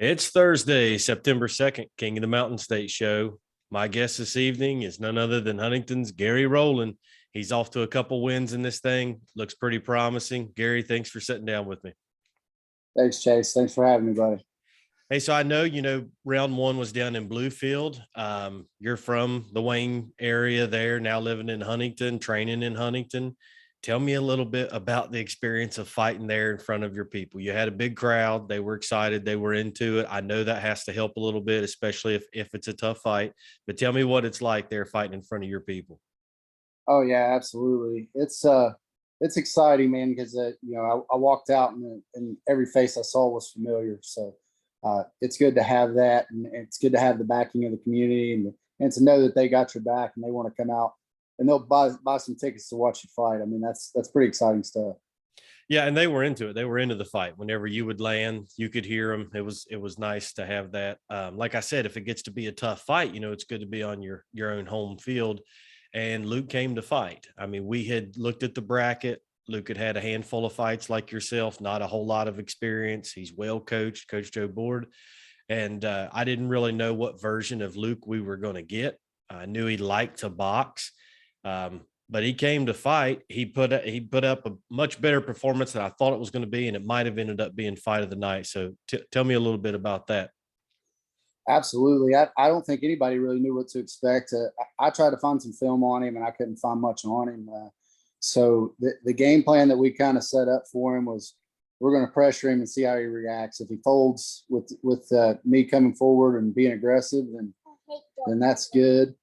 It's Thursday, September 2nd, King of the Mountain State Show. My guest this evening is none other than Huntington's Garry Roland. He's off to a couple wins in this thing. Looks pretty promising. Gary, thanks for sitting down with me. Thanks, Chase. Thanks for having me, buddy. Hey, so I know, round one was down in Bluefield. You're from the Wayne area there, now living in Huntington, training in Huntington. Tell me a little bit about the experience of fighting there in front of your people. You had a big crowd. They were excited. They were into it. I know that has to help a little bit, especially if it's a tough fight. But tell me what it's like there fighting in front of your people. Oh yeah, absolutely. It's exciting, man, because I walked out and every face I saw was familiar. So it's good to have that, and it's good to have the backing of the community, and to know that they got your back and they want to come out and they'll buy some tickets to watch you fight. I mean, that's pretty exciting stuff. Yeah, and they were into it. They were into the fight. Whenever you would land, you could hear them. It was nice to have that. Like I said, if it gets to be a tough fight, it's good to be on your own home field. And Luke came to fight. I mean, we had looked at the bracket. Luke had a handful of fights like yourself, not a whole lot of experience. He's well coached, Coach Joe Board. And I didn't really know what version of Luke we were going to get. I knew he liked to box. But he came to fight. He put up a much better performance than I thought it was going to be, and it might have ended up being fight of the night. So tell me a little bit about that. Absolutely. I don't think anybody really knew what to expect. I tried to find some film on him, and I couldn't find much on him. So the game plan that we kind of set up for him was we're going to pressure him and see how he reacts. If he folds with me coming forward and being aggressive, then that's good.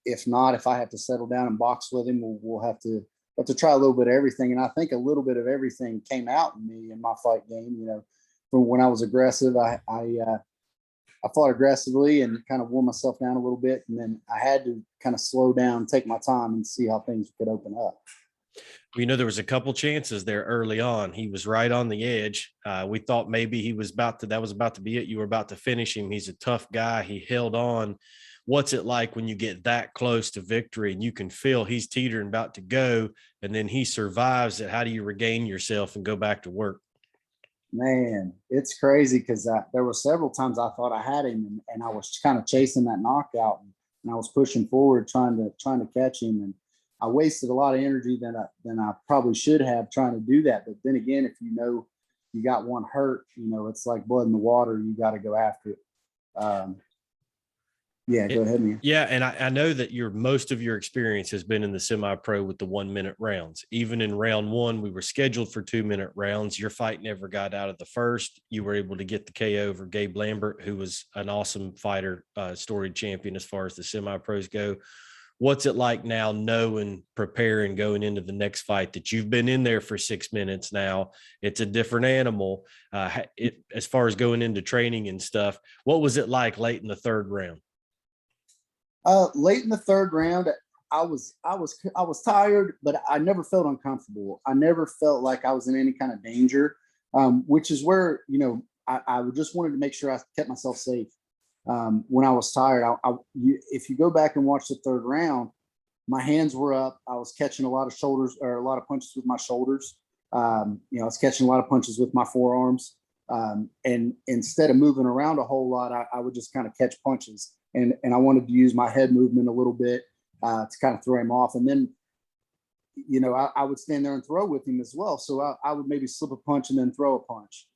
If not, if I have to settle down and box with him, we'll have to try a little bit of everything. And I think a little bit of everything came out in me in my fight game. From when I was aggressive, I fought aggressively and kind of wore myself down a little bit. And then I had to kind of slow down, take my time, and see how things could open up. There was a couple chances there early on. He was right on the edge. We thought maybe that was about to be it. You were about to finish him. He's a tough guy. He held on. What's it like when you get that close to victory and you can feel he's teetering about to go, and then he survives it? How do you regain yourself and go back to work? Man, it's crazy because there were several times I thought I had him, and I was kind of chasing that knockout, and I was pushing forward trying to catch him, and I wasted a lot of energy than I probably should have trying to do that. But then again, if you got one hurt, it's like blood in the water. You got to go after it. Yeah, go ahead, man. Yeah, and I know that most of your experience has been in the semi-pro with the 1 minute rounds. Even in round one, we were scheduled for 2 minute rounds. Your fight never got out of the first. You were able to get the KO over Gabe Lambert, who was an awesome fighter, storied champion as far as the semi-pros go. What's it like now knowing, preparing, going into the next fight that you've been in there for 6 minutes now? It's a different animal. As far as going into training and stuff, what was it like late in the third round? Late in the third round, I was tired, but I never felt uncomfortable. I never felt like I was in any kind of danger, which is where I just wanted to make sure I kept myself safe. When I was tired, if you go back and watch the third round, my hands were up. I was catching a lot of punches with my shoulders. I was catching a lot of punches with my forearms. And instead of moving around a whole lot, I would just kind of catch punches. And I wanted to use my head movement a little bit to kind of throw him off. And then, I would stand there and throw with him as well. So I would maybe slip a punch and then throw a punch.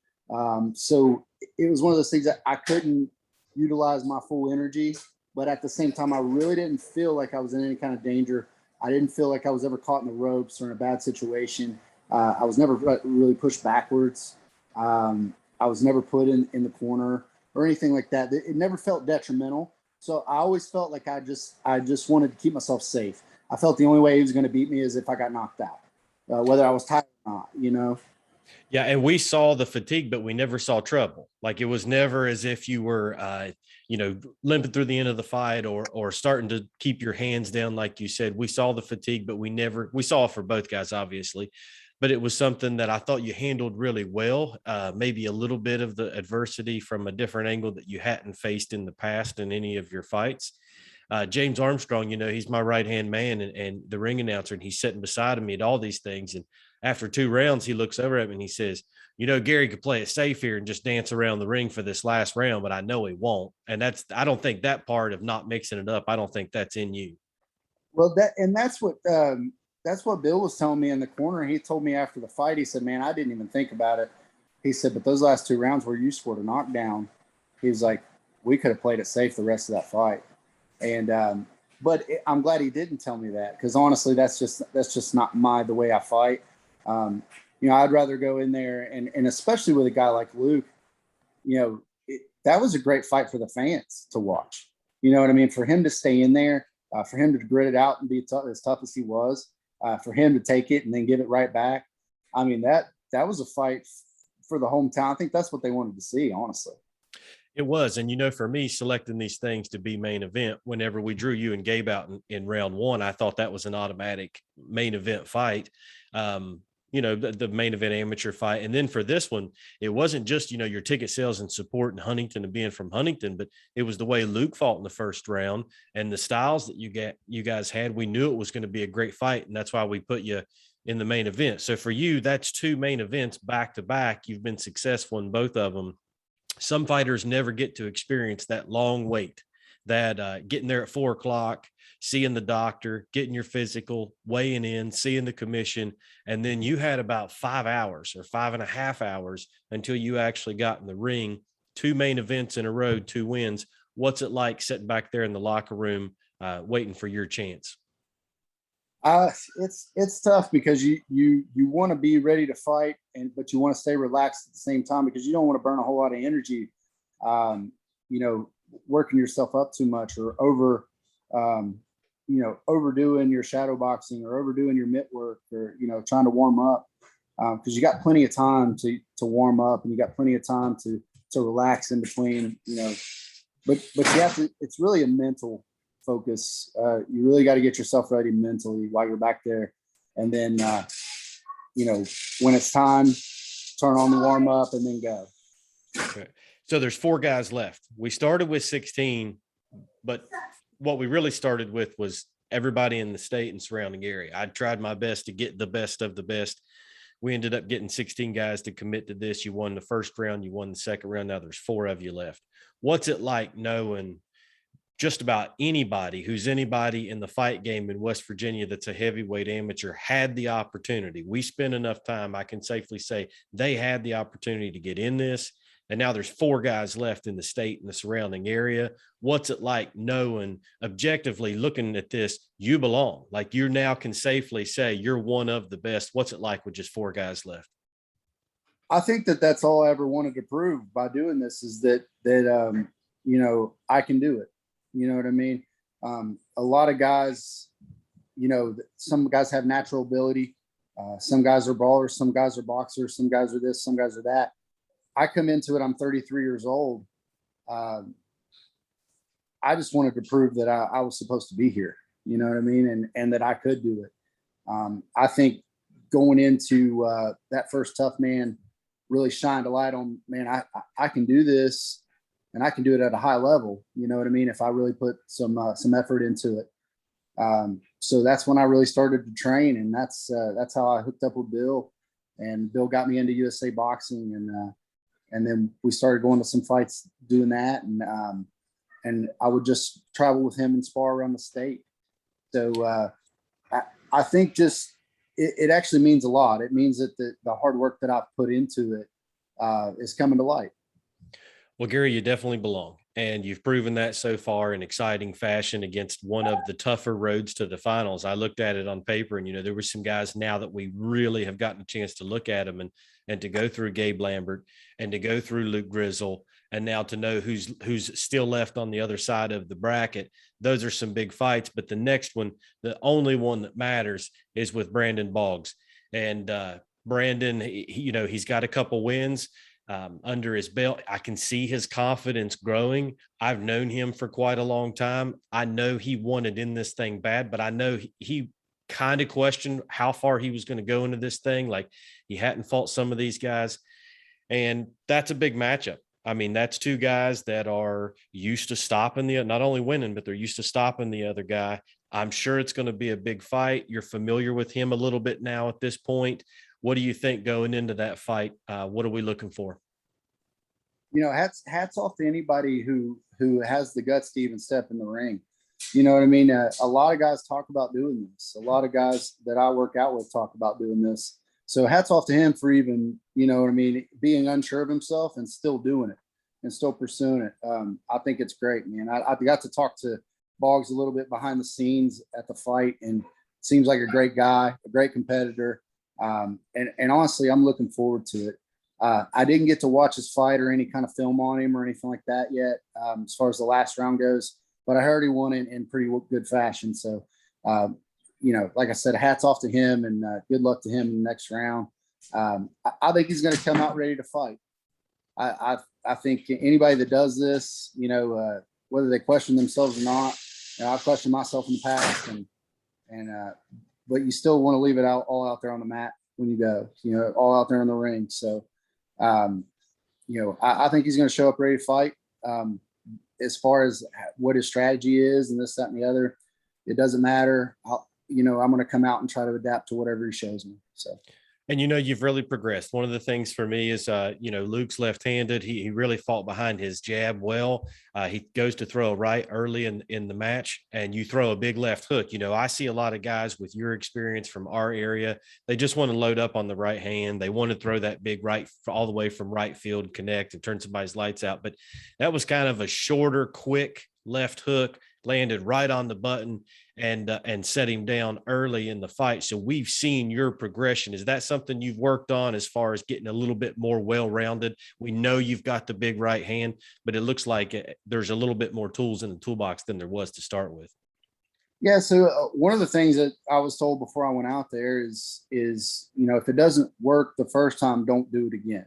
So it was one of those things that I couldn't utilize my full energy. But at the same time, I really didn't feel like I was in any kind of danger. I didn't feel like I was ever caught in the ropes or in a bad situation. I was never really pushed backwards. I was never put in the corner or anything like that. It never felt detrimental. So I always felt like I just wanted to keep myself safe. I felt the only way he was going to beat me is if I got knocked out, whether I was tired or not, Yeah, and we saw the fatigue, but we never saw trouble. Like it was never as if you were, limping through the end of the fight or starting to keep your hands down, like you said. We saw the fatigue, but we saw it for both guys, obviously. But it was something that I thought you handled really well. Maybe a little bit of the adversity from a different angle that you hadn't faced in the past in any of your fights. James Armstrong, he's my right-hand man and the ring announcer, and he's sitting beside me at all these things. And after 2 rounds, he looks over at me and he says, Gary could play it safe here and just dance around the ring for this last round, but I know he won't. And I don't think that part of not mixing it up, I don't think that's in you. Well, that's what Bill was telling me in the corner. He told me after the fight, he said, "Man, I didn't even think about it." He said, "But those last 2 rounds where you scored a knockdown, he was like, we could have played it safe the rest of that fight." And I'm glad he didn't tell me that, because honestly, that's just not the way I fight. I'd rather go in there and especially with a guy like Luke, that was a great fight for the fans to watch. You know what I mean? For him to stay in there, for him to grit it out and be as tough as he was, for him to take it and then give it right back. I mean, that was a fight for the hometown. I think that's what they wanted to see, honestly. It was. And, for me, selecting these things to be main event, whenever we drew you and Gabe out in round one, I thought that was an automatic main event fight. The main event amateur fight. And then for this one, it wasn't just, your ticket sales and support in Huntington and being from Huntington, but it was the way Luke fought in the first round and the styles that you guys had. We knew it was going to be a great fight. And that's why we put you in the main event. So for you, that's 2 main events back to back. You've been successful in both of them. Some fighters never get to experience that long wait, that getting there at 4 o'clock, seeing the doctor, getting your physical, weighing in, seeing the commission. And then you had about 5 hours or 5.5 hours until you actually got in the ring. 2 main events in a row, 2 wins. What's it like sitting back there in the locker room, waiting for your chance? It's tough because you want to be ready to fight, but you want to stay relaxed at the same time, because you don't want to burn a whole lot of energy, working yourself up too much or overdoing your shadow boxing or overdoing your mitt work, or trying to warm up, because you got plenty of time to warm up, and you got plenty of time to relax in between, but you have to. It's really a mental focus. You really got to get yourself ready mentally while you're back there, and then when it's time, turn on the warm up and then go. Okay. So there's 4 guys left. We started with 16, but what we really started with was everybody in the state and surrounding area. I tried my best to get the best of the best. We ended up getting 16 guys to commit to this. You won the first round, you won the second round. Now there's 4 of you left. What's it like knowing just about anybody in the fight game in West Virginia that's a heavyweight amateur had the opportunity? We spent enough time, I can safely say they had the opportunity to get in this. And now there's 4 guys left in the state and the surrounding area. What's it like knowing, objectively looking at this, you belong? Like, you now can safely say you're one of the best. What's it like with just 4 guys left? I think that's all I ever wanted to prove by doing this, is that I can do it. You know what I mean? A lot of guys, some guys have natural ability. Some guys are brawlers, some guys are boxers, some guys are this, some guys are that. I come into it, I'm 33 years old. I just wanted to prove that I was supposed to be here. You know what I mean? And that I could do it. I think going into that first Tough Man really shined a light on, man, I can do this, and I can do it at a high level. You know what I mean? If I really put some effort into it. So that's when I really started to train, and that's how I hooked up with Bill, and Bill got me into USA Boxing, and then we started going to some fights doing that, and I would just travel with him and spar around the state. So I think just it actually means a lot. It means that the hard work that I've put into it is coming to light. Well, Gary, you definitely belong. And you've proven that so far in exciting fashion against one of the tougher roads to the finals. I looked at it on paper, and, there were some guys now that we really have gotten a chance to look at them and to go through Gabe Lambert and to go through Luke Grizzle, and now to know who's still left on the other side of the bracket. Those are some big fights. But the next one, the only one that matters, is with Brandon Boggs. And Brandon, he's got a couple wins under his belt. I can see his confidence growing. I've known him for quite a long time. I know he wanted in this thing bad, but I know he kind of questioned how far he was going to go into this thing. Like, he hadn't fought some of these guys, and that's a big matchup. I mean, that's 2 guys that are used to stopping not only winning, but they're used to stopping the other guy. I'm sure it's going to be a big fight. You're familiar with him a little bit now at this point. What do you think going into that fight? What are we looking for? Hats off to anybody who has the guts to even step in the ring. You know what I mean? A lot of guys talk about doing this. A lot of guys that I work out with talk about doing this. So hats off to him for even, you know what I mean, being unsure of himself and still doing it and still pursuing it. I think it's great, man. I got to talk to Boggs a little bit behind the scenes at the fight, and seems like a great guy, a great competitor. And honestly, I'm looking forward to it. I didn't get to watch his fight or any kind of film on him or anything like that yet, as far as the last round goes. But I heard he won in pretty good fashion. So, like I said, hats off to him, and good luck to him in the next round. I think he's going to come out ready to fight. I think anybody that does this, whether they question themselves or not, I've questioned myself in the past, but you still want to leave it all out there on the mat when you go, all out there in the ring. So, I think he's going to show up ready to fight. As far as what his strategy is and this, that, and the other, it doesn't matter. I'm going to come out and try to adapt to whatever he shows me. So. And you've really progressed. One of the things for me is, Luke's left-handed. He really fought behind his jab well. He goes to throw a right early in the match, and you throw a big left hook. I see a lot of guys with your experience from our area. They just want to load up on the right hand. They want to throw that big right all the way from right field, connect, and turn somebody's lights out. But that was kind of a shorter, quick left hook, landed right on the button and set him down early in the fight. So we've seen your progression. Is that something you've worked on as far as getting a little bit more well-rounded? We know you've got the big right hand, but it looks like there's a little bit more tools in the toolbox than there was to start with. Yeah. So one of the things that I was told before I went out there is, if it doesn't work the first time, don't do it again.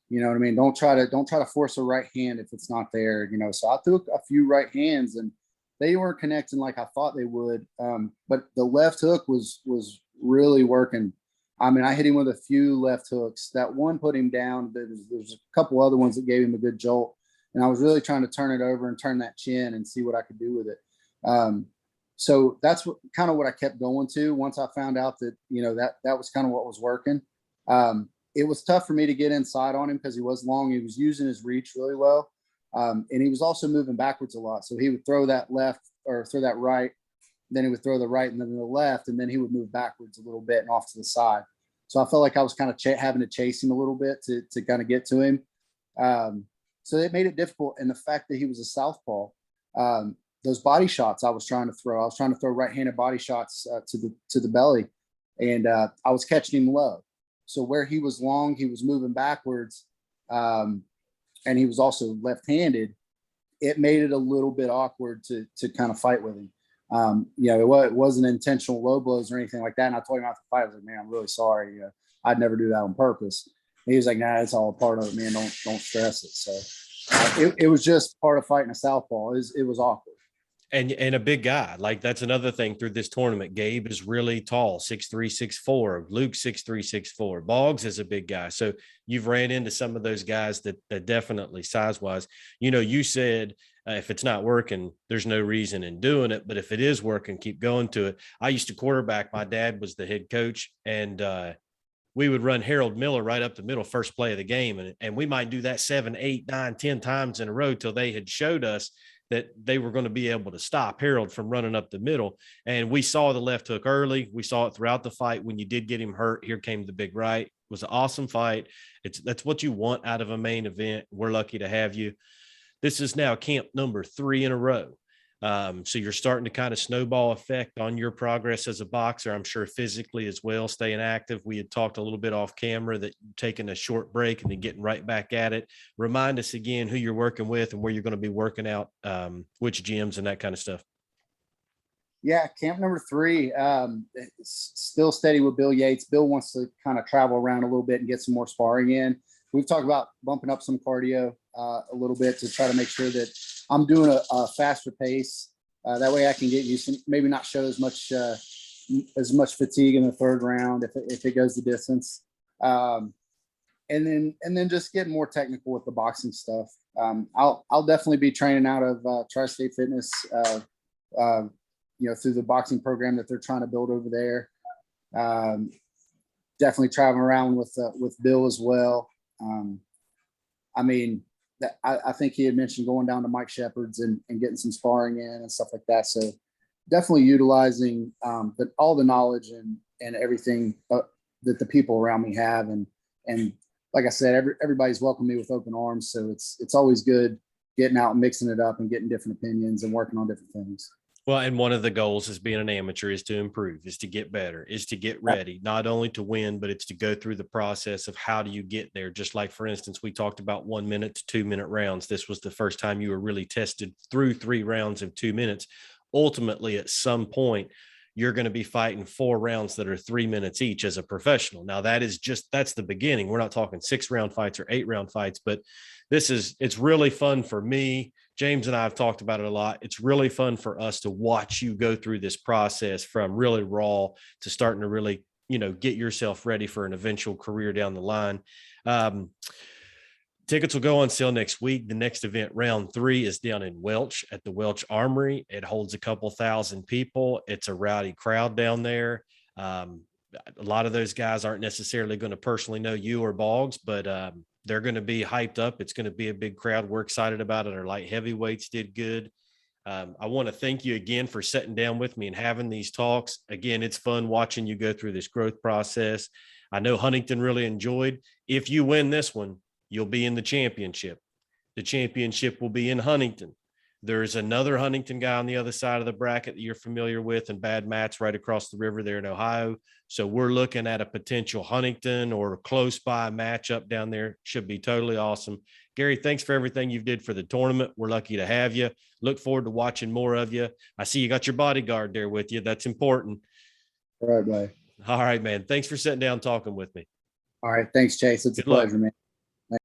You know what I mean? Don't try to force a right hand if it's not there, So I threw a few right hands and they weren't connecting like I thought they would. But the left hook was really working. I mean, I hit him with a few left hooks. That one put him down. There's a couple other ones that gave him a good jolt. And I was really trying to turn it over and turn that chin and see what I could do with it. So that's what I kept going to once I found out that, that was kind of what was working. It was tough for me to get inside on him because he was long. He was using his reach really well. And he was also moving backwards a lot. So he would throw that left or throw that right, then he would throw the right and then the left, and then he would move backwards a little bit and off to the side. So I felt like I was kind of having to chase him a little bit to kind of get to him. So it made it difficult. And the fact that he was a southpaw, those body shots I was trying to throw right-handed body shots to the belly, and I was catching him low. So where he was long, he was moving backwards. And he was also left-handed. It made it a little bit awkward to kind of fight with him. It wasn't intentional low blows or anything like that. And I told him after the fight, I was like, man, I'm really sorry. I'd never do that on purpose. And he was like, nah, it's all a part of it, man. Don't stress it. So it was just part of fighting a southpaw. It was awkward. And a big guy. Like, that's another thing through this tournament. Gabe is really tall, 6'3", 6'4". Luke 6'3", 6'4". Boggs is a big guy. So you've ran into some of those guys that definitely size-wise. You said if it's not working, there's no reason in doing it. But if it is working, keep going to it. I used to quarterback. My dad was the head coach, and we would run Harold Miller right up the middle first play of the game. And we might do that 7, 8, 9, 10 times in a row till they had showed us that they were going to be able to stop Harold from running up the middle. And we saw the left hook early. We saw it throughout the fight. When you did get him hurt, here came the big right. It was an awesome fight. That's what you want out of a main event. We're lucky to have you. This is now camp number 3 in a row. So you're starting to kind of snowball effect on your progress as a boxer. I'm sure physically as well, staying active. We had talked a little bit off camera that you're taking a short break and then getting right back at it. Remind us again who you're working with and where you're going to be working out, which gyms and that kind of stuff. Yeah, camp number 3, still steady with Bill Yates. Bill wants to kind of travel around a little bit and get some more sparring in. We've talked about bumping up some cardio a little bit to try to make sure that I'm doing a faster pace. That way I can get used to maybe not show as much fatigue in the 3rd round if it goes the distance. And then just getting more technical with the boxing stuff. I'll definitely be training out of Tri-State Fitness, through the boxing program that they're trying to build over there. definitely traveling around with Bill as well. I mean, I think he had mentioned going down to Mike Shepard's and getting some sparring in and stuff like that. So definitely utilizing all the knowledge and everything that the people around me have. And like I said, everybody's welcomed me with open arms. So it's always good getting out and mixing it up and getting different opinions and working on different things. Well, and one of the goals is being an amateur is to improve, is to get better, is to get ready, not only to win, but it's to go through the process of how do you get there. Just like, for instance, we talked about 1 minute to 2 minute rounds. This was the first time you were really tested through 3 rounds of 2 minutes. Ultimately, at some point, you're going to be fighting 4 rounds that are 3 minutes each as a professional. Now that's the beginning. We're not talking 6-round fights or 8-round fights, but it's really fun for me. James and I have talked about it a lot. It's really fun for us to watch you go through this process from really raw to starting to really, get yourself ready for an eventual career down the line. Tickets will go on sale next week. The next event, round 3, is down in Welch at the Welch Armory. It holds a couple thousand people. It's a rowdy crowd down there. A lot of those guys aren't necessarily going to personally know you or Boggs, but they're going to be hyped up. It's going to be a big crowd. We're excited about it. Our light heavyweights did good. I want to thank you again for sitting down with me and having these talks. Again, it's fun watching you go through this growth process. I know Huntington really enjoyed. If you win this one, you'll be in the championship. The championship will be in Huntington. There's another Huntington guy on the other side of the bracket that you're familiar with, and Bad Matt's right across the river there in Ohio. So we're looking at a potential Huntington or close by matchup down there. Should be totally awesome. Garry, thanks for everything you've did for the tournament. We're lucky to have you. Look forward to watching more of you. I see you got your bodyguard there with you. That's important. All right, buddy. All right, man. Thanks for sitting down talking with me. All right. Thanks, Chase. It's Good a luck. pleasure, man.